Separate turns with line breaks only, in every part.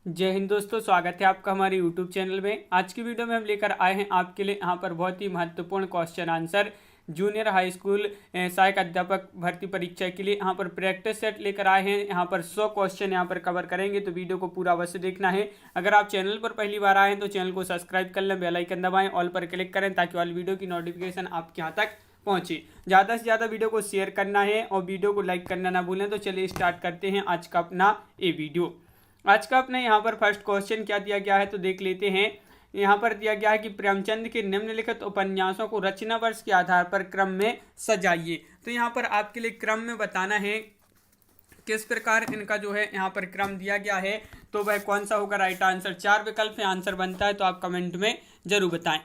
जय हिंद दोस्तों, स्वागत है आपका हमारे यूट्यूब चैनल में। आज की वीडियो में हम लेकर आए हैं आपके लिए यहाँ पर बहुत ही महत्वपूर्ण question answer junior high school सहायक अध्यापक भर्ती परीक्षा के लिए यहाँ पर प्रैक्टिस सेट लेकर आए हैं। यहाँ पर 100 क्वेश्चन यहाँ पर कवर करेंगे, तो वीडियो को पूरा अवश्य देखना है। अगर आप चैनल पर पहली बार आए हैं तो चैनल को सब्सक्राइब कर लें, बेल आइकन दबाएं, ऑल पर क्लिक करें ताकि ऑल वीडियो की नोटिफिकेशन आपके यहाँ तक पहुँचे। ज़्यादा से ज़्यादा वीडियो को शेयर करना है और वीडियो को लाइक करना ना भूलें। तो चलिए स्टार्ट करते हैं आज का अपना ये वीडियो। आज का अपने यहाँ पर फर्स्ट क्वेश्चन क्या दिया गया है तो देख लेते हैं। यहाँ पर दिया गया है कि प्रेमचंद के निम्नलिखित उपन्यासों को रचना वर्ष के आधार पर क्रम में सजाइए। तो यहाँ पर आपके लिए क्रम में बताना है किस प्रकार इनका जो है यहाँ पर क्रम दिया गया है, तो वह कौन सा होगा राइट आंसर। 4 विकल्प से आंसर बनता है, तो आप कमेंट में जरूर बताएं।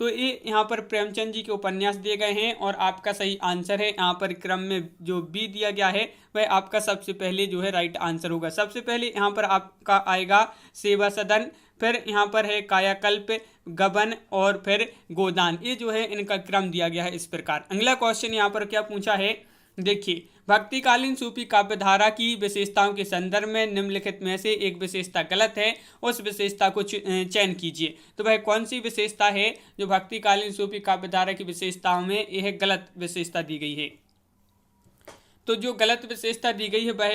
तो ये यहाँ पर प्रेमचंद जी के उपन्यास दिए गए हैं और आपका सही आंसर है यहाँ पर क्रम में जो बी दिया गया है वह आपका सबसे पहले जो है राइट आंसर होगा। सबसे पहले यहाँ पर आपका आएगा सेवा सदन, फिर यहाँ पर है कायाकल्प, गबन और फिर गोदान। ये जो है इनका क्रम दिया गया है इस प्रकार। अगला क्वेश्चन यहाँ पर क्या पूछा है, देखिए, भक्तिकालीन सूफी काव्यधारा की विशेषताओं के संदर्भ में निम्नलिखित में से एक विशेषता गलत है, उस विशेषता को चयन कीजिए। तो वह कौन सी विशेषता है जो भक्तिकालीन सूफी काव्यधारा की विशेषताओं में यह गलत विशेषता दी गई है। तो जो गलत विशेषता दी गई है वह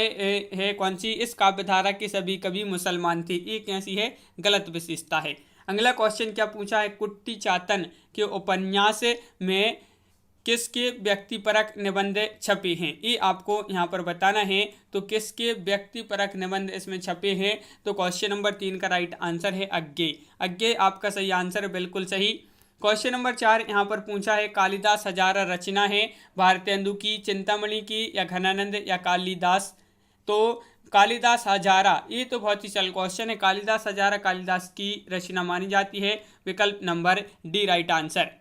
है कौन सी, इस काव्यधारा के सभी कवि मुसलमान थे। ये कैसी है, गलत विशेषता है। अगला क्वेश्चन क्या पूछा है, कुट्टी चातन के उपन्यास में किसके व्यक्तिपरक निबंध छपे हैं, ये आपको यहाँ पर बताना है। तो किसके व्यक्तिपरक निबंध इसमें छपे हैं, तो क्वेश्चन नंबर 3 का राइट आंसर है अज्ञेय। अज्ञेय आपका सही आंसर है, बिल्कुल सही। क्वेश्चन नंबर 4 यहाँ पर पूछा है कालिदास हजारा रचना है भारतेंदु की, चिंतामणि की या घनानंद या कालिदास। तो कालिदास हजारा ये तो बहुत ही सरल क्वेश्चन है। कालिदास हजारा कालिदास की रचना मानी जाती है, विकल्प नंबर डी राइट आंसर।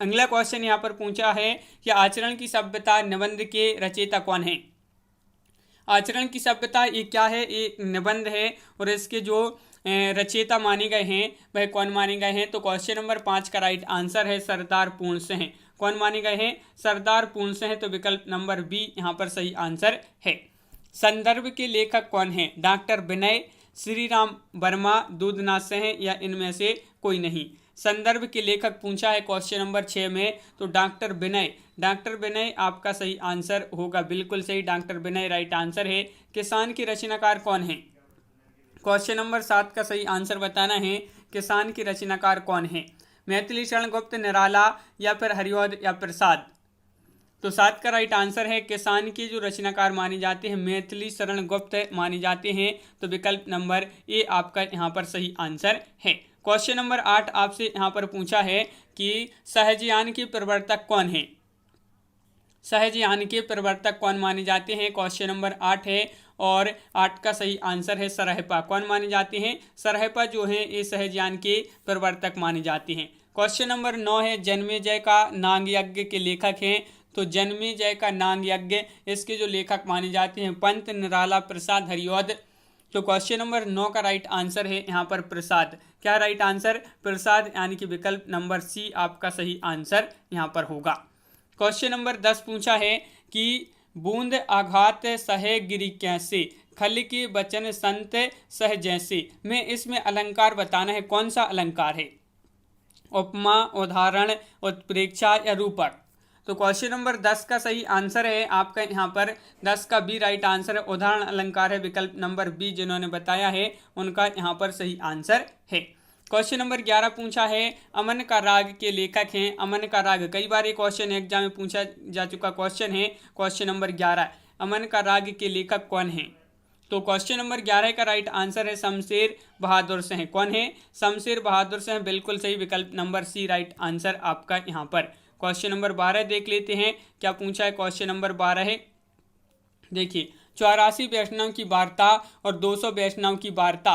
अगला क्वेश्चन यहाँ पर पूछा है कि आचरण की सभ्यता निबंध के रचयिता कौन है। आचरण की सभ्यता ये क्या है, ये निबंध है और इसके जो रचयिता माने गए हैं वह कौन माने गए हैं। तो क्वेश्चन नंबर 5 का राइट आंसर है सरदार पूर्ण सिंह। कौन माने गए हैं, सरदार पूर्ण सिंह। तो विकल्प नंबर बी यहाँ पर सही आंसर है। संदर्भ के लेखक कौन है, डॉक्टर विनय, श्री राम वर्मा, दूधनाथ सिंह या इनमें से कोई नहीं। संदर्भ के लेखक पूछा है क्वेश्चन नंबर 6 में, तो डॉक्टर विनय। डॉक्टर विनय आपका सही आंसर होगा, बिल्कुल सही, डॉक्टर विनय राइट आंसर है। किसान के रचनाकार कौन है, क्वेश्चन नंबर 7 का सही आंसर बताना है। किसान के रचनाकार कौन है, मैथिली शरण गुप्त, निराला या फिर हरिऔध या प्रसाद। तो 7 का राइट आंसर है किसान के जो रचनाकार माने जाते हैं मैथिली शरण गुप्त माने जाते हैं। तो विकल्प नंबर ए आपका यहाँ पर सही आंसर है। क्वेश्चन नंबर 8 आपसे यहाँ पर पूछा है कि सहजयान के प्रवर्तक कौन है। सहजयान के प्रवर्तक कौन माने जाते हैं, क्वेश्चन नंबर 8 है और 8 का सही आंसर है सरहपा। कौन माने जाते हैं, सरहपा जो है ये सहजयान के प्रवर्तक माने जाते हैं। क्वेश्चन नंबर 9 है जन्मेजय का नाग यज्ञ के लेखक हैं। तो जन्मेजय का नाग यज्ञ इसके जो लेखक माने जाते हैं पंत, निराला, प्रसाद, हरिऔध। तो क्वेश्चन नंबर 9 का राइट आंसर है यहाँ पर प्रसाद। क्या राइट आंसर, प्रसाद, यानी कि विकल्प नंबर सी आपका सही आंसर यहाँ पर होगा। क्वेश्चन नंबर 10 पूछा है कि बूंद आघात सहे गिरी कैसे, खल के बचन संत सह जैसे में इसमें अलंकार बताना है। कौन सा अलंकार है, उपमा, उदाहरण, उत्प्रेक्षा या रूपक। तो क्वेश्चन नंबर 10 का सही आंसर है आपका यहाँ पर 10 का बी राइट आंसर है, उदाहरण अलंकार है। विकल्प नंबर बी जिन्होंने बताया है उनका यहाँ पर सही आंसर है। क्वेश्चन नंबर 11 पूछा है अमन का राग के लेखक हैं। अमन का राग कई बार ये क्वेश्चन एग्जाम में पूछा जा चुका क्वेश्चन है। क्वेश्चन नंबर 11 अमन का राग के लेखक कौन है। तो क्वेश्चन नंबर 11 का राइट आंसर है शमशेर बहादुर सिंह। कौन है, शमशेर बहादुर सिंह, बिल्कुल सही, विकल्प नंबर सी राइट आंसर आपका यहाँ पर। क्वेश्चन नंबर 12 देख लेते हैं क्या पूछा है। क्वेश्चन नंबर 12 है, देखिए, 84 वैष्णव की वार्ता और 200 वैष्णव की वार्ता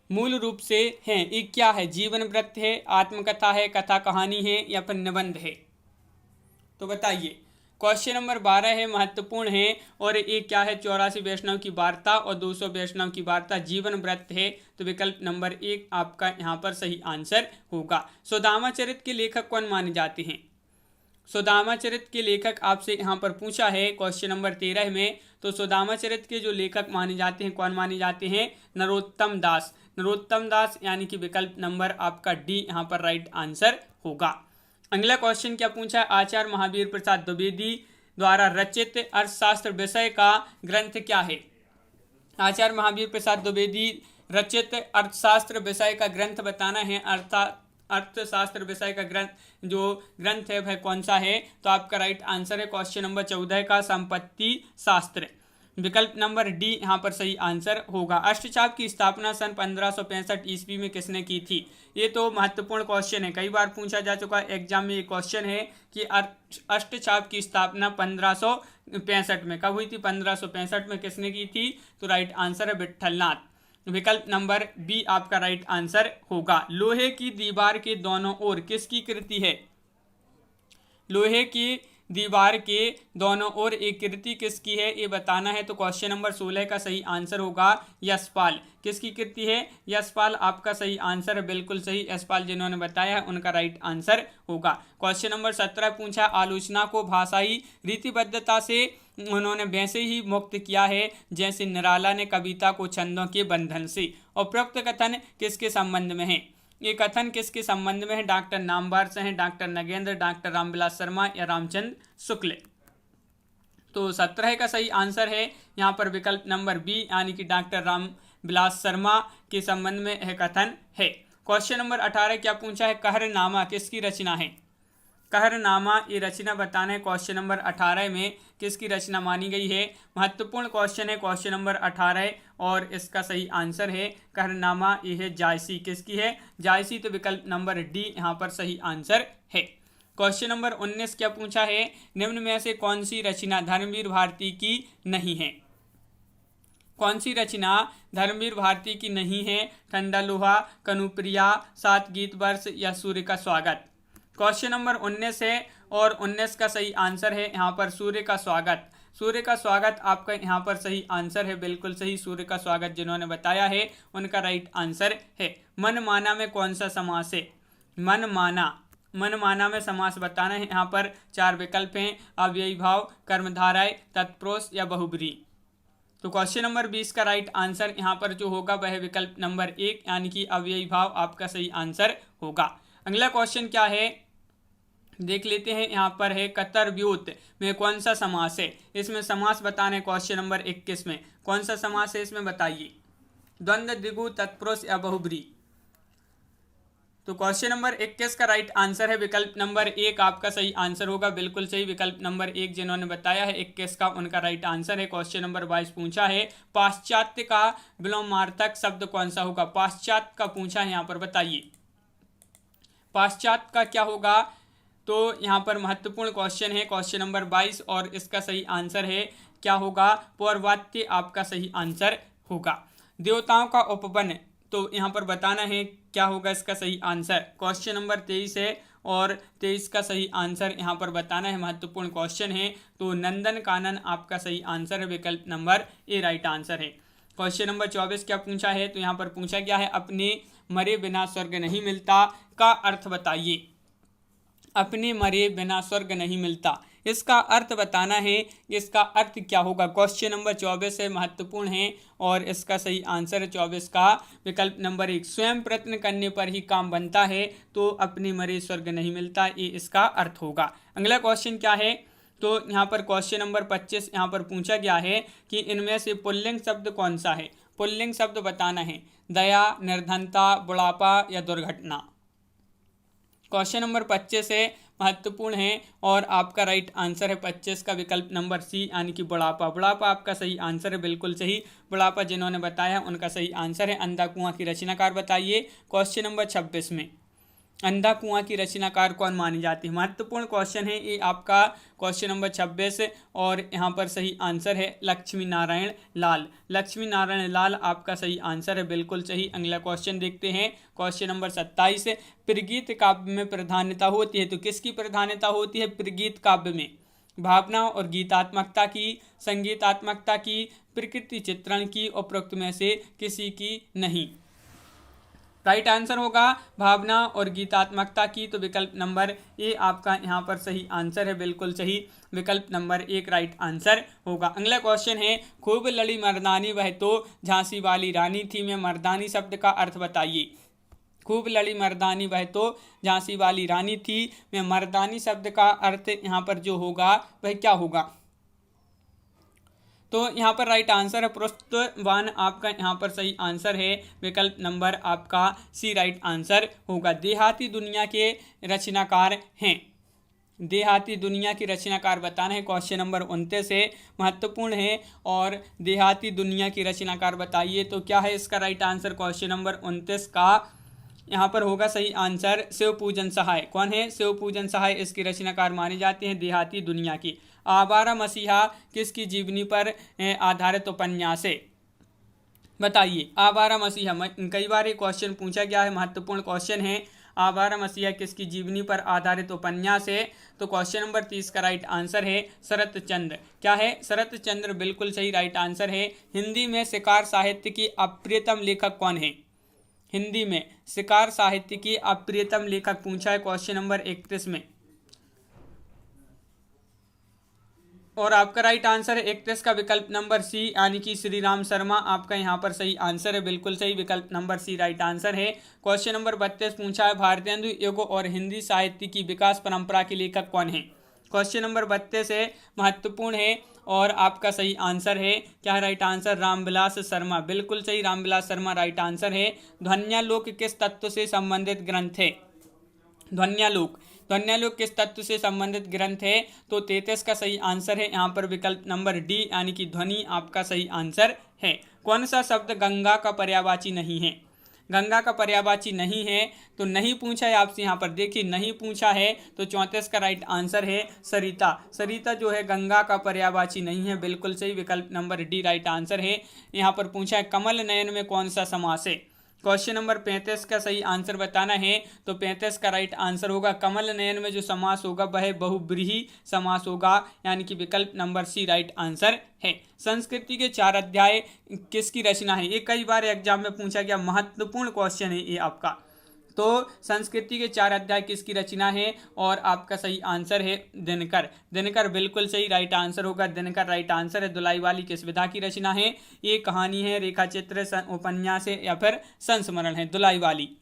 मूल रूप से हैं, ये क्या है, जीवन वृत्त है, आत्मकथा है, कथा कहानी है या फिर निबंध है। तो बताइए। क्वेश्चन नंबर 12 है, महत्वपूर्ण है और ये क्या है, 84 वैष्णव की वार्ता और 200 वैष्णव की वार्ता जीवन व्रत है। तो विकल्प नंबर 1 आपका यहाँ पर सही आंसर होगा। सुदामा चरित के लेखक कौन माने जाते हैं। सुदामा चरित के लेखक आपसे यहाँ पर पूछा है क्वेश्चन नंबर 13 में। तो सुदामा चरित के जो लेखक माने जाते हैं, कौन माने जाते हैं? नरोत्तम दास। नरोत्तम दास यानी कि विकल्प नंबर आपका डी यहाँ पर राइट आंसर होगा। अगला क्वेश्चन क्या पूछा है? आचार्य महावीर प्रसाद द्विवेदी द्वारा रचित अर्थशास्त्र विषय का ग्रंथ क्या है? आचार्य महावीर प्रसाद द्विवेदी रचित अर्थशास्त्र विषय का ग्रंथ बताना है। अर्थशास्त्र विषय का ग्रंथ है वह कौन सा है? तो आपका राइट आंसर है क्वेश्चन नंबर 14 का संपत्ति शास्त्र। विकल्प नंबर डी यहाँ पर सही आंसर होगा। अष्टचाप की स्थापना सन 1565 ईस्वी में किसने की थी? ये तो महत्वपूर्ण क्वेश्चन है, कई बार पूछा जा चुका है एग्जाम में। ये क्वेश्चन है कि अष्टचाप की स्थापना 1565 में कब हुई थी? 1565 में किसने की थी? तो राइट आंसर है विट्ठलनाथ। विकल्प नंबर बी आपका राइट आंसर होगा। लोहे की दीवार के दोनों ओर किसकी कृति है? लोहे की दीवार के दोनों ओर एक कृति किसकी है ये बताना है। तो क्वेश्चन नंबर 16 का सही आंसर होगा यशपाल। किसकी कृति है? यशपाल आपका सही आंसर है, बिल्कुल सही। यशपाल जिन्होंने बताया है उनका राइट आंसर होगा। क्वेश्चन नंबर 17 पूछा, आलोचना को भाषाई रीतिबद्धता से उन्होंने वैसे ही मुक्त किया है जैसे निराला ने कविता को छंदों के बंधन से। उपरोक्त कथन किसके संबंध में है? ये कथन किसके संबंध में है? डॉक्टर नामवर से हैं, डॉक्टर नगेंद्र, डॉक्टर रामविलास शर्मा या रामचंद्र शुक्ल। तो 17 का सही आंसर है यहाँ पर विकल्प नंबर बी यानी कि डॉक्टर रामविलास शर्मा के संबंध में यह कथन है। क्वेश्चन नंबर 18 क्या पूछा है? कहरनामा किसकी रचना है? कहरनामा ये रचना बताना है। क्वेश्चन नंबर 18 में किसकी रचना मानी गई है? महत्वपूर्ण क्वेश्चन है क्वेश्चन नंबर 18 और इसका सही आंसर है कहरनामा ये है जायसी। किसकी है? जायसी। तो विकल्प नंबर डी यहाँ पर सही आंसर है। क्वेश्चन नंबर 19 क्या पूछा है? निम्न में से कौन सी रचना धर्मवीर भारती की नहीं है? कौन सी रचना धर्मवीर भारती की नहीं है? ठंडा लोहा, कनुप्रिया, 7 गीत वर्ष या सूर्य का स्वागत। क्वेश्चन नंबर 19 है और 19 का सही आंसर है यहाँ पर सूर्य का स्वागत। सूर्य का स्वागत आपका यहाँ पर सही आंसर है, बिल्कुल सही। सूर्य का स्वागत जिन्होंने बताया है उनका राइट आंसर है। मनमाना में कौन सा समास है? मनमाना में समास बताना है। यहाँ पर 4 विकल्प हैं, अव्ययी भाव, कर्मधारय, तत्पुरुष या बहुब्री। तो क्वेश्चन नंबर 20 का राइट आंसर यहाँ पर जो होगा वह विकल्प नंबर 1 यानी कि अव्ययी भाव आपका सही आंसर होगा। अगला क्वेश्चन क्या है देख लेते हैं। यहाँ पर है कतरव्यूत में कौन सा समास है? इसमें समास बताने क्वेश्चन नंबर 21 में कौन सा समास है इसमें बताइए। द्वंद्व, द्विगु, तत्पुरुष या बहुब्री। तो क्वेश्चन नंबर 21 का राइट आंसर है विकल्प नंबर 1 आपका सही आंसर होगा, बिल्कुल सही। विकल्प नंबर 1 जिन्होंने बताया है 21 का उनका राइट आंसर है। क्वेश्चन नंबर 22 पूछा है, पाश्चात्य का विलोमार्थक शब्द कौन सा होगा? पाश्चात्य का पूछा है, यहाँ पर बताइए पाश्चात्य का क्या होगा। तो यहाँ पर महत्वपूर्ण क्वेश्चन है क्वेश्चन नंबर 22 और इसका सही आंसर है क्या होगा? पौर्वात्य आपका सही आंसर होगा। देवताओं का उपवन, तो यहाँ पर बताना है क्या होगा इसका सही आंसर। क्वेश्चन नंबर 23 है और 23 का सही आंसर यहाँ पर बताना है, महत्वपूर्ण क्वेश्चन है। तो नंदन कानन आपका सही आंसर है, विकल्प नंबर ए राइट आंसर है। क्वेश्चन नंबर 24 क्या पूछा है? तो यहाँ पर पूछा गया है अपने मरे बिना स्वर्ग नहीं मिलता का अर्थ बताइए। अपने मरे बिना स्वर्ग नहीं मिलता, इसका अर्थ बताना है। इसका अर्थ क्या होगा? क्वेश्चन नंबर 24 है, महत्वपूर्ण है और इसका सही आंसर है 24 का विकल्प नंबर 1। स्वयं प्रयत्न करने पर ही काम बनता है, तो अपने मरे स्वर्ग नहीं मिलता, ये इसका अर्थ होगा। अगला क्वेश्चन क्या है? तो यहाँ पर क्वेश्चन नंबर 25 यहाँ पर पूछा गया है कि इनमें से पुल्लिंग शब्द कौन सा है? पुल्लिंग शब्द बताना है। दया, निर्धनता, बुढ़ापा या दुर्घटना। क्वेश्चन नंबर 25 है, महत्वपूर्ण है और आपका राइट आंसर है 25 का विकल्प नंबर सी यानी कि बुढ़ापा। बुढ़ापा आपका सही आंसर है, बिल्कुल सही। बुढ़ापा जिन्होंने बताया उनका सही आंसर है। अंधा कुआं की रचनाकार बताइए। क्वेश्चन नंबर 26 में अंधा कुआं की रचनाकार कौन मानी जाती है? महत्वपूर्ण क्वेश्चन है ये आपका क्वेश्चन नंबर 26 और यहाँ पर सही आंसर है लक्ष्मी नारायण लाल। लक्ष्मी नारायण लाल आपका सही आंसर है, बिल्कुल सही। अगला क्वेश्चन देखते हैं क्वेश्चन नंबर 27। प्रगीत काव्य में प्रधानता होती है, तो किसकी प्रधानता होती है प्रगीत काव्य में? भावना और गीतात्मकता की, संगीतात्मकता की, प्रकृति चित्रण की, उपरोक्त में से किसी की नहीं। राइट आंसर होगा भावना और गीतात्मकता की, तो विकल्प नंबर ए आपका यहाँ पर सही आंसर है, बिल्कुल सही, विकल्प नंबर एक राइट आंसर होगा। अगला क्वेश्चन है, खूब लड़ी मर्दानी वह तो झांसी वाली रानी थी में मर्दानी शब्द का अर्थ बताइए। खूब लड़ी मर्दानी वह तो झांसी वाली रानी थी में मर्दानी शब्द का अर्थ यहाँ पर जो होगा वह क्या होगा? तो यहाँ पर राइट आंसर है पुरुषत्ववान, आपका यहाँ पर सही आंसर है, विकल्प नंबर आपका सी राइट आंसर होगा। देहाती दुनिया के रचनाकार हैं, देहाती दुनिया की रचनाकार बताना है, क्वेश्चन नंबर 29 है, महत्वपूर्ण है। और देहाती दुनिया की रचनाकार बताइए, तो क्या है इसका राइट आंसर? क्वेश्चन नंबर 29 का यहाँ पर होगा सही आंसर शिव पूजन सहाय। कौन है? शिव पूजन सहाय इसकी रचनाकार मानी जाती हैं देहाती दुनिया की। आवारा मसीहा किसकी जीवनी पर आधारित उपन्यास है? बताइए। आवारा मसीहा कई बार ये क्वेश्चन पूछा गया है, महत्वपूर्ण क्वेश्चन है। आवारा मसीहा किसकी जीवनी पर आधारित उपन्यास है? तो क्वेश्चन नंबर 30 का राइट आंसर है शरत चंद्र। क्या है? शरत चंद्र, बिल्कुल सही राइट आंसर है। हिंदी में शिकार साहित्य की अप्रियतम लेखक कौन है? हिंदी में शिकार साहित्य की अप्रियतम लेखक पूछा है क्वेश्चन नंबर 31 में, और आपका राइट आंसर है 31 का विकल्प नंबर सी, यानी कि श्री राम शर्मा आपका यहाँ पर सही आंसर है, बिल्कुल सही, विकल्प नंबर सी राइट आंसर है। क्वेश्चन नंबर 32 पूछा है, भारतेंदु युग और हिंदी साहित्य की विकास परंपरा के लेखक कौन है? क्वेश्चन नंबर 32 है, महत्वपूर्ण है, और आपका सही आंसर है क्या है राइट आंसर? रामविलास शर्मा, बिल्कुल सही, रामविलास शर्मा राइट आंसर है। ध्वन्यालोक किस तत्व से संबंधित ग्रंथ है? ध्वन्यालोक, ध्वन्यालोक किस तत्व से संबंधित ग्रंथ है? तो 33 का सही आंसर है यहाँ पर विकल्प नंबर डी, यानी कि ध्वनि आपका सही आंसर है। कौन सा शब्द गंगा का पर्यायवाची नहीं है? गंगा का पर्यायवाची नहीं है, तो नहीं पूछा है आपसे, यहाँ पर देखिए नहीं पूछा है, तो 34 का राइट आंसर है सरिता। सरिता जो है गंगा का पर्यायवाची नहीं है, बिल्कुल सही, विकल्प नंबर डी राइट आंसर है। यहाँ पर पूछा है कमल नयन में कौन सा समास है? क्वेश्चन नंबर 35 का सही आंसर बताना है, तो 35 का राइट आंसर होगा कमल नयन में जो समास होगा वह बहुब्रीहि समास होगा, यानी कि विकल्प नंबर सी राइट आंसर है। संस्कृति के 4 अध्याय किसकी रचना है? ये कई बार एग्जाम में पूछा गया, महत्वपूर्ण क्वेश्चन है ये आपका। तो संस्कृति के 4 अध्याय किसकी रचना है? और आपका सही आंसर है दिनकर। दिनकर बिल्कुल सही राइट आंसर होगा, दिनकर राइट आंसर है। दुलाई वाली किस विधा की रचना है? ये कहानी है, रेखा चित्र, उपन्यास है, या फिर संस्मरण है? दुलाई वाली।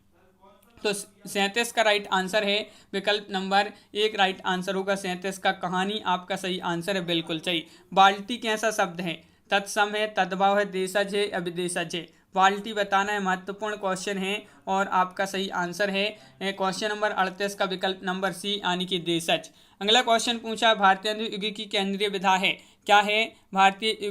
तो 37 का राइट आंसर है विकल्प नंबर 1 राइट आंसर होगा 37 का, कहानी आपका सही आंसर है, बिल्कुल सही। बाल्टी कैसा शब्द है? तत्सम है, तद्भाव है, देशज है या विदेशज है? बाल्टी बताना है, महत्वपूर्ण क्वेश्चन है, और आपका सही आंसर है क्वेश्चन नंबर 38 का विकल्प नंबर सी, यानी कि देशज। अगला क्वेश्चन पूछा है, भारतेंदु युग की केंद्रीय विधा है? क्या है? भारतेंदु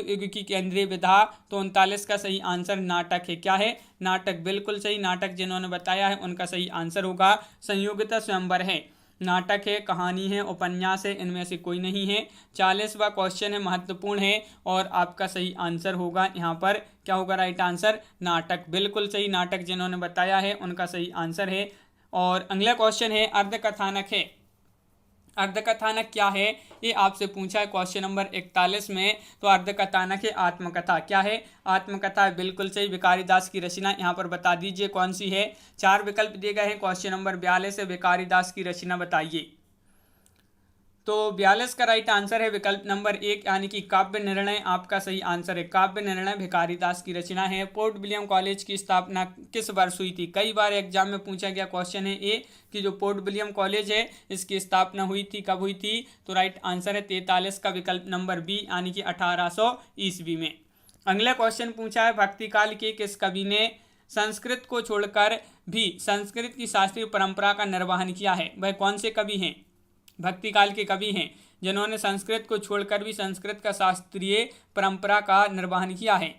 युग की केंद्रीय विधा, तो 39 का सही आंसर नाटक है। क्या है? नाटक, बिल्कुल सही, नाटक जिन्होंने बताया है उनका सही आंसर होगा संयोगिता स्वयंवर है। नाटक है, कहानी है, उपन्यास है, इनमें से कोई नहीं है। 40वां क्वेश्चन है, महत्वपूर्ण है, और आपका सही आंसर होगा यहाँ पर क्या होगा राइट आंसर? नाटक, बिल्कुल सही, नाटक जिन्होंने बताया है उनका सही आंसर है। और अगला क्वेश्चन है, अर्धकथानक है। अर्धकथानक क्या है? ये आपसे पूछा है क्वेश्चन नंबर 41 में। तो अर्धकथानक है आत्मकथा। क्या है? आत्मकथा, बिल्कुल सही, भिखारी दास की रचना। यहाँ पर बता दीजिए कौन सी है। 4 विकल्प दिए गए हैं, क्वेश्चन नंबर 42 है, भिखारी दास की रचना बताइए। तो 42 का राइट आंसर है विकल्प नंबर 1, यानी कि काव्य निर्णय आपका सही आंसर है। काव्य निर्णय भिखारी दास की रचना है। पोर्ट विलियम कॉलेज की स्थापना किस वर्ष हुई थी? कई बार एग्जाम में पूछा गया क्वेश्चन है ये, कि जो पोर्ट विलियम कॉलेज है इसकी स्थापना हुई थी, कब हुई थी? तो राइट आंसर है 43 का विकल्प नंबर बी, यानी कि 1800 ईस्वी में। अगला क्वेश्चन पूछा है, भक्तिकाल के किस कवि ने संस्कृत को छोड़कर भी संस्कृत की शास्त्रीय परंपरा का निर्वहन किया है? वह कौन से कवि हैं? भक्तिकाल के कवि हैं जिन्होंने संस्कृत को छोड़कर भी संस्कृत का शास्त्रीय परंपरा का निर्वहन किया है।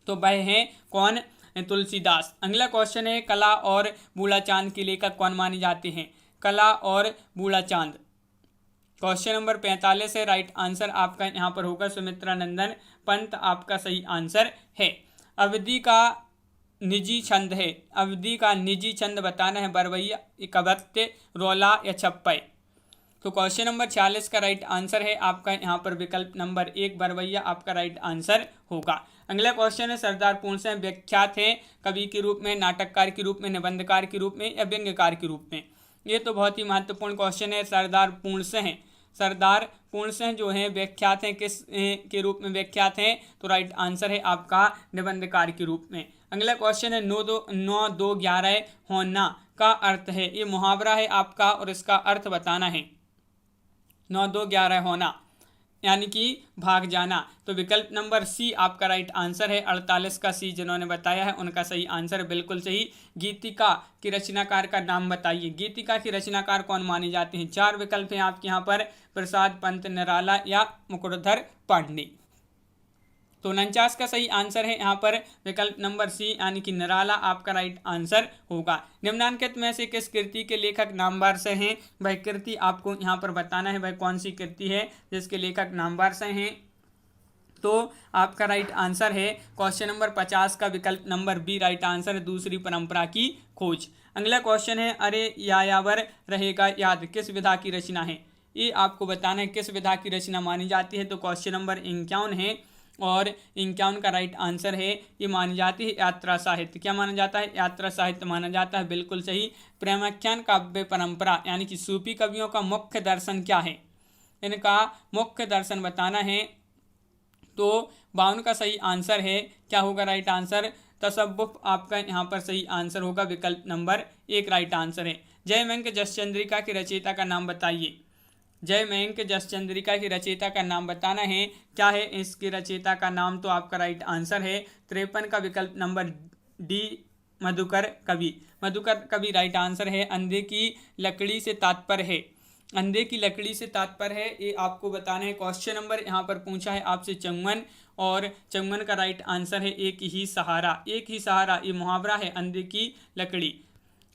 तो वह हैं कौन? तुलसीदास। अगला क्वेश्चन है, कला और बूढ़ा चांद के लेखक कौन माने जाते हैं? कला और बूढ़ा चांद, क्वेश्चन नंबर 45 है, राइट आंसर आपका यहाँ पर होगा सुमित्रानंदन पंत, आपका सही आंसर है। अवधि का निजी छंद है, अवधि का निजी छंद बताना है, बरवैया, कवत्य, रोला या छप्पय? तो क्वेश्चन नंबर 46 का राइट आंसर है आपका यहाँ पर विकल्प नंबर 1 बरवैया, आपका राइट आंसर होगा। अगला क्वेश्चन है सरदार पूर्ण सिंह विख्यात हैं कवि के रूप में, नाटककार के रूप में, निबंधकार के रूप में या व्यंग्यकार के रूप में। ये तो बहुत ही महत्वपूर्ण क्वेश्चन है। सरदार पूर्ण सिंह जो है विख्यात हैं किस के रूप में विख्यात हैं, तो राइट आंसर है आपका निबंधकार के रूप में। अगला क्वेश्चन है 9-2-11 होना का अर्थ है, ये मुहावरा है आपका और इसका अर्थ बताना है। 9-2-11 होना यानी कि भाग जाना, तो विकल्प नंबर सी आपका राइट आंसर है। 48 का सी जिन्होंने बताया है उनका सही आंसर है, बिल्कुल सही। गीतिका की रचनाकार का नाम बताइए। गीतिका की रचनाकार कौन माने जाते हैं? 4 विकल्प हैं आपके यहाँ पर, प्रसाद पंत, निराला या मुकुटधर पांडे। तो 49 का सही आंसर है यहाँ पर विकल्प नंबर सी यानी कि निराला आपका राइट आंसर होगा। निम्नांकित में से किस कृति के लेखक नामवार से हैं? भाई कृति आपको यहाँ पर बताना है, भाई कौन सी कृति है जिसके लेखक नामवार से हैं। तो आपका राइट आंसर है क्वेश्चन नंबर 50 का विकल्प नंबर बी राइट आंसर है, दूसरी परंपरा की खोज। अगला क्वेश्चन है अरे यायावर रहेगा याद किस विधा की रचना है? ये आपको बताना है किस विधा की रचना मानी जाती है। तो क्वेश्चन नंबर 51 है और 51 का राइट आंसर है, ये मानी जाती है यात्रा साहित्य। क्या माना जाता है? यात्रा साहित्य माना जाता है, बिल्कुल सही। प्रेमाख्यान काव्य परंपरा यानी कि सूफी कवियों का मुख्य दर्शन क्या है? इनका मुख्य दर्शन बताना है। तो 52 का सही आंसर है, क्या होगा राइट आंसर? तसव्वुफ आपका यहाँ पर सही आंसर होगा, विकल्प नंबर 1 राइट आंसर है। जय मयंक जसचंद्रिका के रचयिता का नाम बताइए। जय मयंक जसचंद्रिका की रचयिता का नाम बताना है, क्या है इसके रचयिता का नाम? तो आपका राइट आंसर है 53 का विकल्प नंबर डी मधुकर कवि। मधुकर कवि राइट आंसर है। अंधे की लकड़ी से तात्पर्य है, अंधे की लकड़ी से तात्पर्य है, ये आपको बताना है। क्वेश्चन नंबर यहाँ पर पूछा है आपसे 54 और 54 का राइट आंसर है एक ही सहारा। एक ही सहारा ये मुहावरा है, अंधे की लकड़ी।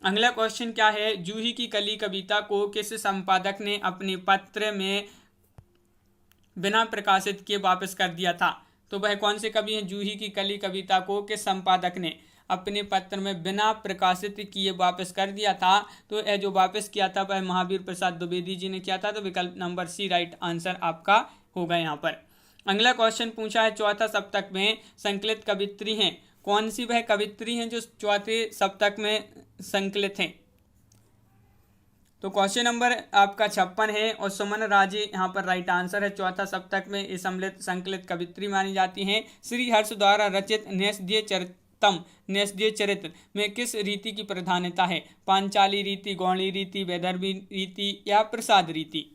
अगला क्वेश्चन क्या है? जूही की कली कविता को किस संपादक ने अपने पत्र में बिना प्रकाशित किए वापस कर दिया था? तो वह कौन से कवि हैं? जूही की कली कविता को किस संपादक ने अपने पत्र में बिना प्रकाशित किए वापस कर दिया था? तो यह जो वापस किया था वह महावीर प्रसाद द्विवेदी जी ने किया था। तो विकल्प नंबर सी राइट आंसर आपका होगा यहाँ पर। अगला क्वेश्चन पूछा है चौथा सप्तक में संकलित कवित्री हैं, कौन सी वह कवित्री हैं जो चौथे सप्तक में संकलित हैं? तो क्वेश्चन नंबर आपका 56 है और सुमन राजे यहाँ पर राइट आंसर है। चौथा सप्तक में ये संकलित कवित्री मानी जाती हैं। श्री हर्ष द्वारा रचित न्यस्दीय चरित्र में किस रीति की प्रधानता है? पांचाली रीति, गौणी रीति, वैदर्भी रीति या प्रसाद रीति?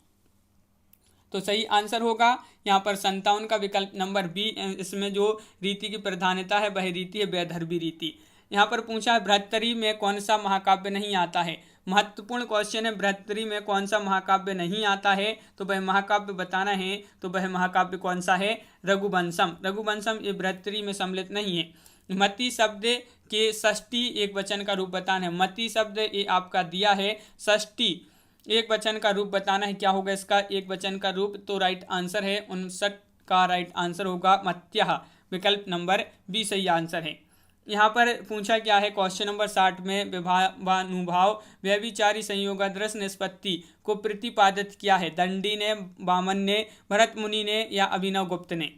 तो सही आंसर होगा यहाँ पर 57 का विकल्प नंबर बी। इसमें जो रीति की प्रधानता है वह रीति है वैदर्भी रीति। यहाँ पर पूछा है बृहत्तरी में कौन सा महाकाव्य नहीं आता है? महत्वपूर्ण क्वेश्चन है, बृहत्तरी में कौन सा महाकाव्य नहीं आता है? तो वह महाकाव्य बताना है। तो वह महाकाव्य कौन सा है? रघुवंशम। रघुवंशम ये बृहत्तरी में सम्मिलित नहीं है। मति शब्द के षष्ठी एक वचन का रूप बताना है। मति शब्द ये आपका दिया है, षष्ठी एक वचन का रूप बताना है। क्या होगा इसका एक वचन का रूप? तो राइट आंसर है 59 का राइट आंसर होगा मत्यः, विकल्प नंबर बी सही आंसर है। यहाँ पर पूछा क्या है क्वेश्चन नंबर 60 में विभावानुभाव व्यभिचारी संयोगादृश निष्पत्ति को प्रतिपादित किया है? दंडी ने, वामन ने, भरत मुनि ने या अभिनव गुप्त ने?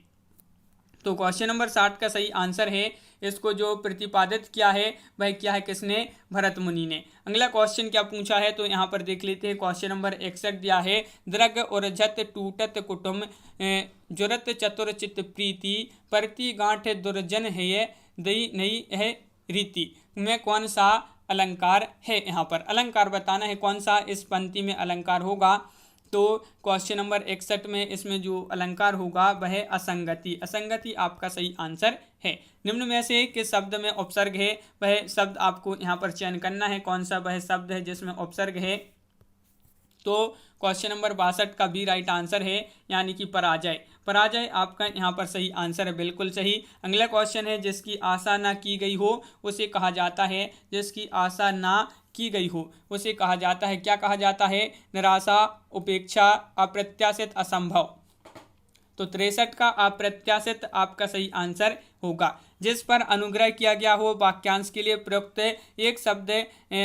तो क्वेश्चन नंबर 60 का सही आंसर है, इसको जो प्रतिपादित किया है वह क्या है? किसने? भरत मुनि ने। अगला क्वेश्चन क्या पूछा है तो यहाँ पर देख लेते हैं। क्वेश्चन नंबर 61 दिया है दृग उर्जत टूटत कुटुम जुरत चतुर चित्त प्रीति परति गांठ दुर्जन है दई नई है रीति में कौन सा अलंकार है? यहाँ पर अलंकार बताना है, कौन सा इस पंक्ति में अलंकार होगा? तो क्वेश्चन नंबर 61 में इसमें जो अलंकार होगा वह असंगति। असंगति आपका सही आंसर है। निम्न में से किस शब्द में उपसर्ग है? वह शब्द आपको यहाँ पर चयन करना है, कौन सा वह शब्द है जिसमें उपसर्ग है? तो क्वेश्चन नंबर 62 का बी राइट आंसर है, यानी कि पराजय। पराजय आपका यहाँ पर सही आंसर है, बिल्कुल सही। अगला क्वेश्चन है जिसकी आशा ना की गई हो उसे कहा जाता है? जिसकी आशा ना की गई हो उसे कहा जाता है, क्या कहा जाता है? निराशा, उपेक्षा, अप्रत्याशित, असंभव। तो 63 का अप्रत्याशित आपका सही आंसर होगा। जिस पर अनुग्रह किया गया हो वाक्यांश के लिए प्रयुक्त एक शब्द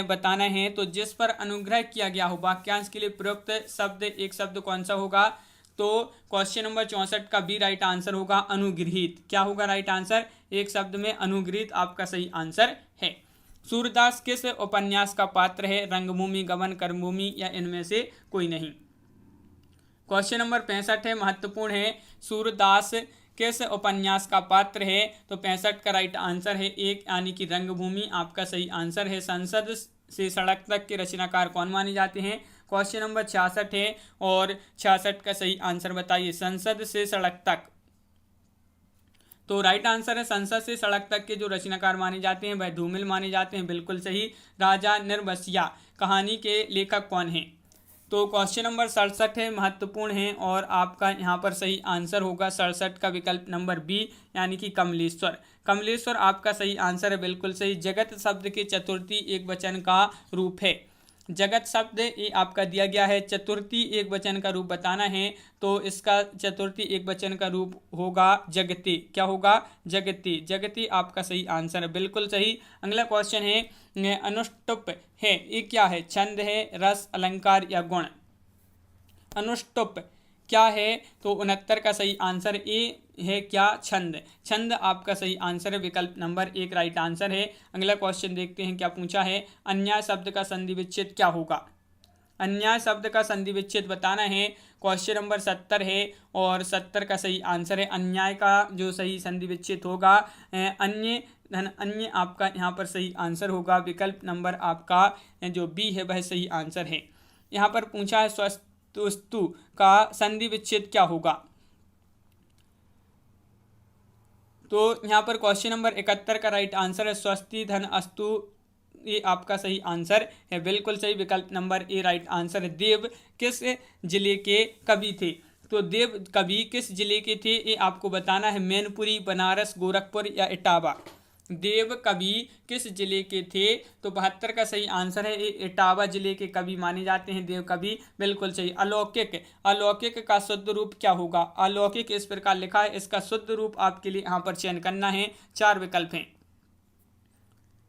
बताना है। तो जिस पर अनुग्रह किया गया हो वाक्यांश के लिए प्रयुक्त शब्द एक शब्द कौन सा होगा? तो क्वेश्चन नंबर 64 का बी राइट आंसर होगा अनुगृहीत। क्या होगा राइट आंसर? एक शब्द में अनुगृहीत आपका सही आंसर है। सूरदास किस उपन्यास का पात्र है? रंगभूमि, गबन, कर्मभूमि या इनमें से कोई नहीं। क्वेश्चन नंबर 65 है, महत्वपूर्ण है। सूरदास किस उपन्यास का पात्र है? तो 65 का राइट आंसर है एक, यानी कि रंगभूमि आपका सही आंसर है। संसद से सड़क तक के रचनाकार कौन माने जाते हैं? क्वेश्चन नंबर 66 है और 66 का सही आंसर बताइए। संसद से सड़क तक, तो राइट आंसर है संसद से सड़क तक के जो रचनाकार माने जाते हैं वह धूमिल माने जाते हैं, बिल्कुल सही। राजा निर्बसिया कहानी के लेखक कौन हैं? तो क्वेश्चन नंबर 67 है, महत्वपूर्ण है और आपका यहाँ पर सही आंसर होगा 67 का विकल्प नंबर बी, यानी कि कमलेश्वर। कमलेश्वर आपका सही आंसर है, बिल्कुल सही। जगत शब्द के चतुर्थी एक वचन का रूप है। जगत शब्द ये आपका दिया गया है, चतुर्थी एक वचन का रूप बताना है, तो इसका चतुर्थी एक वचन का रूप होगा जगति। क्या होगा? जगति। जगति आपका सही आंसर है, बिल्कुल सही। अगला क्वेश्चन है, अनुष्टुप है, ये क्या है? छंद है, रस, अलंकार या गुण? अनुष्टुप क्या है? तो 69 का सही आंसर ए है क्या? छंद। छंद आपका सही आंसर है, विकल्प नंबर एक राइट आंसर है। अगला क्वेश्चन देखते हैं क्या पूछा है। अन्याय शब्द का संधि विच्छेद क्या होगा? अन्याय शब्द का संधि विच्छेद बताना है। क्वेश्चन नंबर 70 है और 70 का सही आंसर है अन्याय का जो सही संधि विच्छेद होगा अन्य धन अन्य आपका यहाँ पर सही आंसर होगा, विकल्प नंबर आपका जो बी है वह सही आंसर है। यहाँ पर पूछा है स्वस्तु का संधि विच्छेद क्या होगा? तो यहाँ पर क्वेश्चन नंबर 71 का राइट आंसर है स्वस्ति धन अस्तु, ये आपका सही आंसर है, बिल्कुल सही। विकल्प नंबर ए राइट आंसर है। देव किस जिले के कवि थे? तो देव कवि किस जिले के थे ये आपको बताना है। मैनपुरी, बनारस, गोरखपुर या इटावा? देव कवि किस जिले के थे? तो 72 का सही आंसर है, ये इटावा जिले के कवि माने जाते हैं देव कवि, बिल्कुल सही। अलौकिक, अलौकिक का शुद्ध रूप क्या होगा? अलौकिक इस प्रकार लिखा है, इसका शुद्ध रूप आपके लिए यहाँ पर चयन करना है। 4 विकल्प हैं।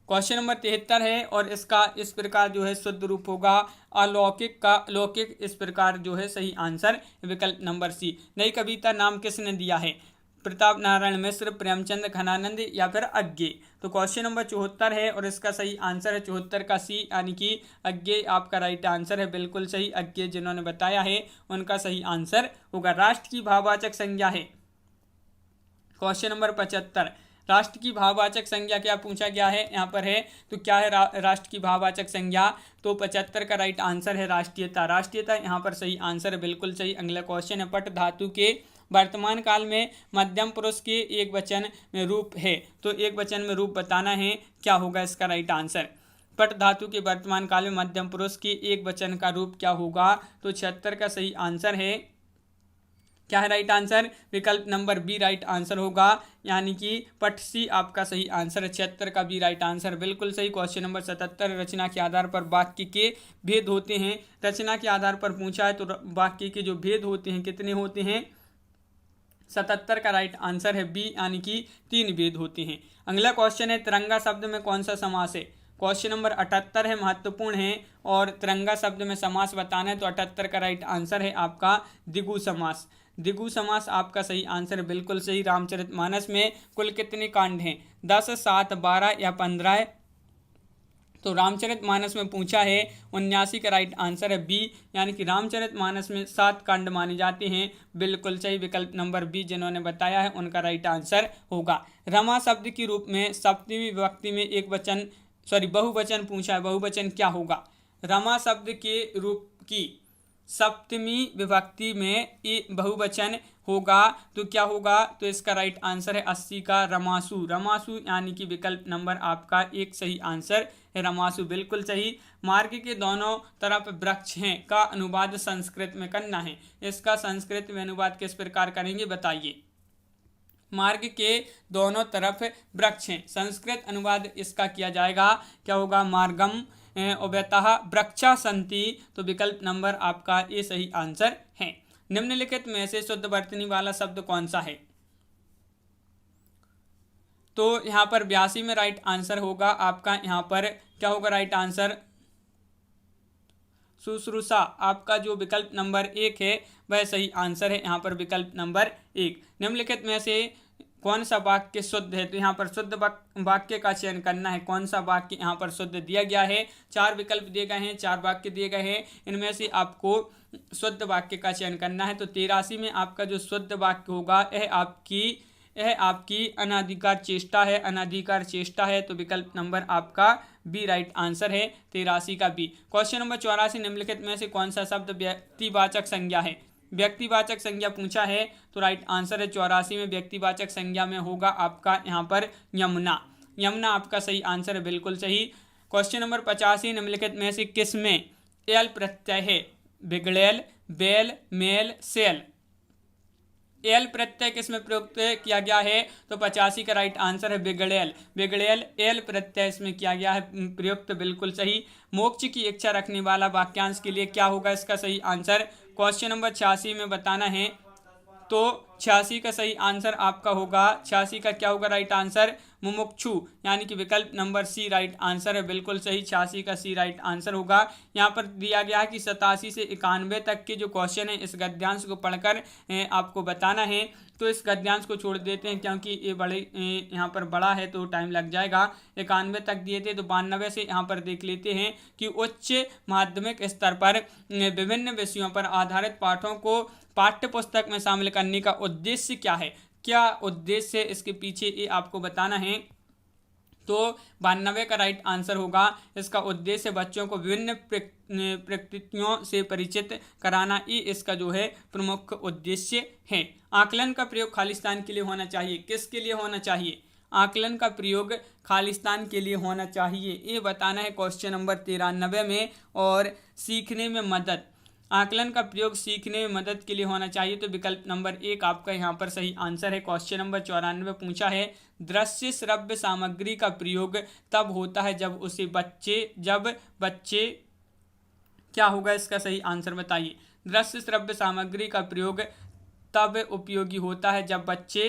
क्वेश्चन नंबर 73 है और इसका इस प्रकार जो है शुद्ध रूप होगा अलौकिक का अलौकिक, इस प्रकार जो है सही आंसर विकल्प नंबर सी। नई कविता नाम किसने दिया है? प्रताप नारायण मिश्र, प्रेमचंद, घनानंद या फिर अज्ञे? तो क्वेश्चन नंबर 74 है और इसका सही आंसर है 74 का सी, यानी कि अज्ञे आपका राइट आंसर है, बिल्कुल सही। अज्ञे जिन्होंने बताया है उनका सही आंसर होगा। राष्ट्र की भाववाचक संज्ञा है। क्वेश्चन नंबर 75, राष्ट्र की भाववाचक संज्ञा क्या पूछा गया है यहाँ पर है? तो क्या है राष्ट्र की भाववाचक संज्ञा? तो 75 का राइट आंसर है राष्ट्रीयता। राष्ट्रीयता यहाँ पर सही आंसर है, बिल्कुल सही। अगला क्वेश्चन है, पट धातु के वर्तमान काल में मध्यम पुरुष के एक वचन में रूप है, तो एक वचन में रूप बताना है, क्या होगा इसका राइट आंसर? पट धातु के वर्तमान काल में मध्यम पुरुष के एक वचन का रूप क्या होगा? तो 76 का सही आंसर है, क्या है राइट आंसर? विकल्प नंबर बी राइट आंसर होगा, यानी कि पट सी आपका सही आंसर है। 76 का बी राइट आंसर, बिल्कुल सही। क्वेश्चन नंबर 77, रचना के आधार पर वाक्य के भेद होते हैं। रचना के आधार पर पूछा है तो वाक्य के जो भेद होते हैं कितने होते हैं? 77 का राइट आंसर है बी, यानी कि 3 भेद होते हैं। अगला क्वेश्चन है, तिरंगा शब्द में कौन सा समास है? क्वेश्चन नंबर 78 है, महत्वपूर्ण है और तिरंगा शब्द में समास बताना है, तो 78 का राइट आंसर है आपका द्विगु समास। द्विगु समास आपका सही आंसर है, बिल्कुल सही। रामचरितमानस में कुल कितने कांड हैं? 10, 7, 12 या 15? तो रामचरितमानस में पूछा है 79 का राइट आंसर है बी, यानी कि रामचरितमानस में 7 कांड माने जाते हैं, बिल्कुल सही। विकल्प नंबर बी जिन्होंने बताया है उनका राइट आंसर होगा। रमा शब्द के रूप में सप्तमी विभक्ति में एक वचन बहुवचन पूछा है, बहुवचन क्या होगा? रमा शब्द के रूप की सप्तमी विभक्ति में ये बहुवचन होगा, तो क्या होगा? तो इसका राइट आंसर है 80 का रमासु। रमासु यानी कि विकल्प नंबर आपका एक सही आंसर है, रमासु, बिल्कुल सही। मार्ग के दोनों तरफ वृक्ष हैं का अनुवाद संस्कृत में करना है, इसका संस्कृत में अनुवाद किस प्रकार करेंगे बताइए। मार्ग के दोनों तरफ वृक्ष हैं, संस्कृत अनुवाद इसका किया जाएगा, क्या होगा? मार्गम उभयतः वृक्षा सन्ति, तो विकल्प नंबर आपका ये सही आंसर है। निम्नलिखित में से शुद्ध वर्तनी वाला शब्द कौन सा है? तो यहाँ पर 82 में राइट आंसर होगा आपका, यहाँ पर क्या होगा राइट आंसर? शुश्रूषा आपका जो विकल्प नंबर 1 है वह सही आंसर है यहाँ पर विकल्प नंबर 1। निम्नलिखित में से कौन सा वाक्य शुद्ध है? तो यहाँ पर शुद्ध वाक्य का चयन करना है। कौन सा वाक्य यहाँ पर शुद्ध दिया गया है? 4 विकल्प दिए गए हैं, 4 वाक्य दिए गए हैं, इनमें से आपको शुद्ध वाक्य का चयन करना है। तो 83 में आपका जो शुद्ध वाक्य होगा यह आपकी अनाधिकार चेष्टा है, अनाधिकार चेष्टा है। तो विकल्प नंबर आपका बी राइट आंसर है, 83 का बी। क्वेश्चन नंबर 84, निम्नलिखित में से कौन सा शब्द व्यक्तिवाचक संज्ञा है? व्यक्तिवाचक संज्ञा पूछा है, तो राइट आंसर है 84 में व्यक्तिवाचक संज्ञा में होगा आपका यहाँ पर यमुना। यमुना आपका सही आंसर है, बिल्कुल सही। क्वेश्चन नंबर 85, निम्नलिखित में से किस में एल प्रत्यय है? बिगड़ेल, बेल, मेल, सेल। एल प्रत्यय किसमें प्रयुक्त किया गया है? तो 85 का राइट आंसर है बिगड़ेल। बिगड़ेल एल प्रत्यय इसमें किया गया है प्रयुक्त, बिल्कुल सही। मोक्ष की इच्छा रखने वाला वाक्यांश के लिए क्या होगा इसका सही आंसर? क्वेश्चन नंबर 86 में बताना है। तो 86 का सही आंसर आपका होगा, 86 का क्या होगा राइट आंसर? मुमुक्षु, यानी कि विकल्प नंबर सी राइट आंसर है, बिल्कुल सही। 86 का सी राइट आंसर होगा। यहाँ पर दिया गया है कि 87 से 91 तक के जो क्वेश्चन है इस गद्यांश को पढ़कर आपको बताना है। तो इस गद्यांश को छोड़ देते हैं क्योंकि ये बड़े यहाँ पर बड़ा है तो टाइम लग जाएगा। 91 तक दिए थे, तो 92 से यहाँ पर देख लेते हैं कि उच्च माध्यमिक स्तर पर विभिन्न विषयों पर आधारित पाठों को पाठ्य पुस्तक में शामिल करने का उद्देश्य क्या है? क्या उद्देश्य है इसके पीछे, ये आपको बताना है। तो 92 का राइट आंसर होगा। इसका उद्देश्य बच्चों को विभिन्न प्रकृतियों से परिचित कराना, ये इसका जो है प्रमुख उद्देश्य है। आकलन का प्रयोग खालिस्तान के लिए होना चाहिए। किसके लिए होना चाहिए? आकलन का प्रयोग खालिस्तान के लिए होना चाहिए, ये बताना है क्वेश्चन नंबर 93 में। और सीखने में मदद, आकलन का प्रयोग सीखने में मदद के लिए होना चाहिए, तो विकल्प नंबर 1 आपका यहाँ पर सही आंसर है। क्वेश्चन नंबर 94 पूछा है, दृश्य श्रव्य सामग्री का प्रयोग तब होता है जब बच्चे क्या होगा इसका सही आंसर बताइए? दृश्य श्रव्य सामग्री का प्रयोग तब उपयोगी होता है जब बच्चे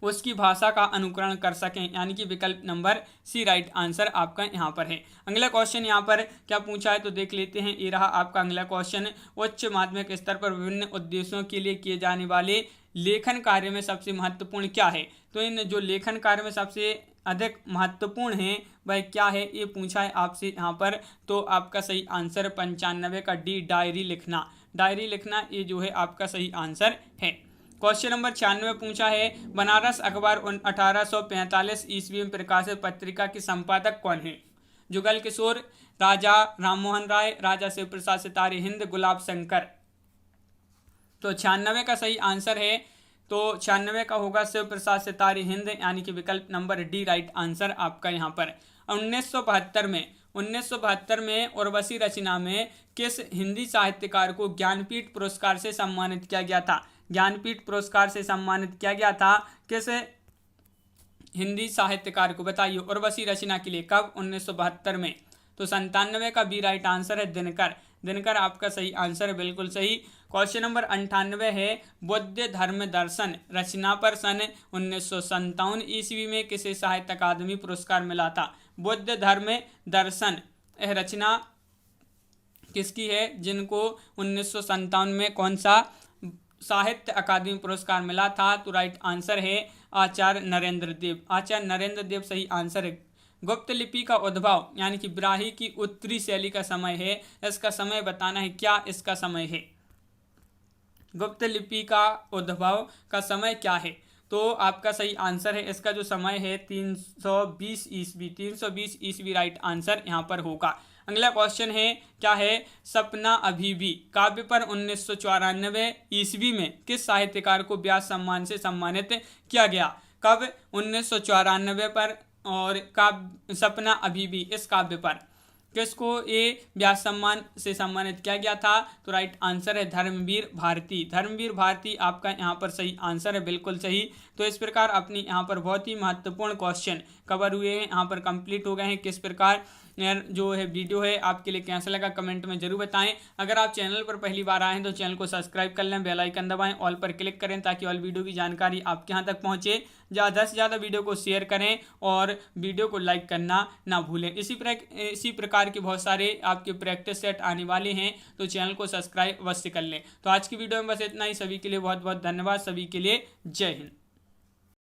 उसकी भाषा का अनुकरण कर सकें, यानी कि विकल्प नंबर सी राइट आंसर आपका यहाँ पर है। अगला क्वेश्चन यहाँ पर क्या पूछा है तो देख लेते हैं। ये रहा आपका अगला क्वेश्चन। उच्च माध्यमिक स्तर पर विभिन्न उद्देश्यों के लिए किए जाने वाले लेखन कार्य में सबसे महत्वपूर्ण क्या है? तो इन जो लेखन कार्य में सबसे अधिक महत्वपूर्ण है वह क्या है, ये पूछा है आपसे यहाँ पर। तो आपका सही आंसर 95 का डी डायरी लिखना। डायरी लिखना ये जो है आपका सही आंसर है। क्वेश्चन नंबर 96 पूछा है, बनारस अखबार 1845 ईस्वी में प्रकाशित पत्रिका के संपादक कौन है? जुगल किशोर, राजा राममोहन राय, राजा शिव प्रसाद सितारे हिंद, गुलाब शंकर। तो 96 का सही आंसर है, तो 96 का होगा शिव प्रसाद सितारे हिंद, यानी कि विकल्प नंबर डी राइट आंसर आपका यहाँ पर। 1972 में उर्वशी रचना में किस हिंदी साहित्यकार को ज्ञानपीठ पुरस्कार से सम्मानित किया गया था? ज्ञानपीठ पुरस्कार से सम्मानित किया गया था किस हिंदी साहित्यकार को? बताइए उर्वशी रचना के लिए कब? 1972 में। तो 97 का बी राइट आंसर है दिनकर। दिनकर आपका सही आंसर है, बिल्कुल सही। क्वेश्चन नंबर 98 है, बुद्ध धर्म दर्शन रचना पर सन 1957 ईस्वी में किसे साहित्य अकादमी पुरस्कार मिला था? बुद्ध धर्म दर्शन रचना किसकी है जिनको 1957 में कौन सा साहित्य अकादमी पुरस्कार मिला था? तो राइट आंसर है आचार्य नरेंद्र देव। आचार्य नरेंद्र देव सही आंसर है। गुप्त लिपि का उद्भव यानी कि ब्राही की उत्तरी शैली का समय है, इसका समय बताना है, क्या इसका समय है? गुप्त लिपि का उद्भव का समय क्या है? तो आपका सही आंसर है, इसका जो समय है 320 ईस्वी। 320 ईस्वी राइट आंसर यहाँ पर होगा। अगला क्वेश्चन है, क्या है? सपना अभी भी काव्य पर 1994 ईस्वी में किस साहित्यकार को व्यास सम्मान से सम्मानित किया गया? कब? 1994 पर। और काव्य सपना अभी भी इस काव्य पर किसको ये व्यास सम्मान से सम्मानित किया गया था? तो राइट आंसर है धर्मवीर भारती। धर्मवीर भारती आपका यहाँ पर सही आंसर है, बिल्कुल सही। तो इस प्रकार अपनी यहाँ पर बहुत ही महत्वपूर्ण क्वेश्चन कवर हुए हैं, यहाँ पर कंप्लीट हो गए हैं। किस प्रकार जो है वीडियो है आपके लिए कैसा लगा कमेंट में जरूर बताएं। अगर आप चैनल पर पहली बार आए हैं तो चैनल को सब्सक्राइब कर लें, बेल आइकन दबाएं, ऑल पर क्लिक करें ताकि ऑल वीडियो की जानकारी आपके यहाँ तक पहुँचे। ज़्यादा से ज़्यादा वीडियो को शेयर करें और वीडियो को लाइक करना ना भूलें। इसी प्रकार के बहुत सारे आपके प्रैक्टिस सेट आने वाले हैं, तो चैनल को सब्सक्राइब अवश्य कर लें। तो आज की वीडियो में बस इतना ही। सभी के लिए बहुत बहुत धन्यवाद। सभी के लिए जय हिंद।